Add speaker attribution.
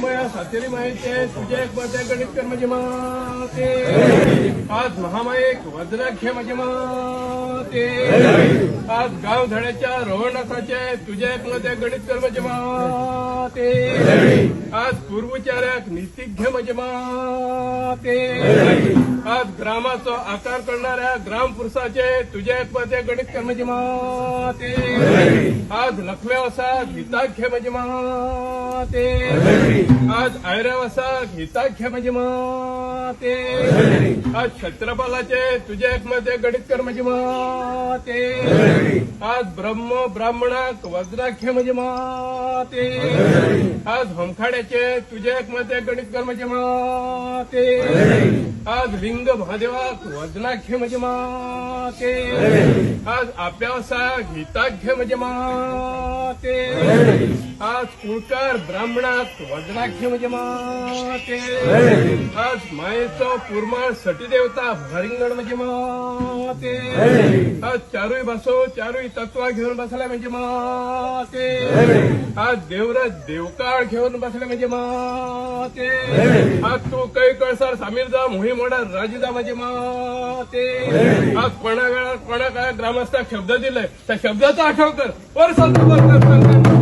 Speaker 1: मुंबया सातेरी माहिती तुझे एक मध्ये गणित कर म्हणजे माते आज महामायेक वज्राख्य म्हणजे माते आज गाव धड्याच्या रोहणासाचे तुझे एक मध्ये गणित कर म्हणजे माते आज पूर्वचार्याक नीतिज्ञ म्हणजे माते आज ग्रामाचो आकार करणाऱ्या ग्रामपुरुषाचे तुझे एक मध्ये गणित कर म्हणजे माते आज लखव्यावसा गीताख्य म्हणजे माते आज ऐरावसा गीताख्य म्हणजे माते आज छत्रपालाचे तुझे एक मध्ये गणित कर म्हणजे माते आज ब्रह्म ब्राह्मणाक वज्राख्य म्हणजे माते आज होमखाड्याचे तुझे एक मध्ये गणित कर म्हणजे माते आज लिंग महादेवाक वजनाख्य म्हणजे माते आज आप्यावसा गीताख्य म्हणजे माते आज कुळकार ब्राह्मणाक वजनाख्य म्हणजे माते आज मायेचो पुरमाळ सटी देवता भरिंगण म्हणजे माते आज चारुय भासो चारुय तत्वा घेऊन बसला म्हणजे माते आज देवरच देवकाळ घेऊन बसले म्हणजे माते आज तू कै कळसार सामीर जा मोहीम मोडा राजीदा म्हणजे माते आज कोणा वेळा कोणा काय ग्रामस्थाक शब्द दिलाय त्या शब्दाचा आठव कर वर सांगतो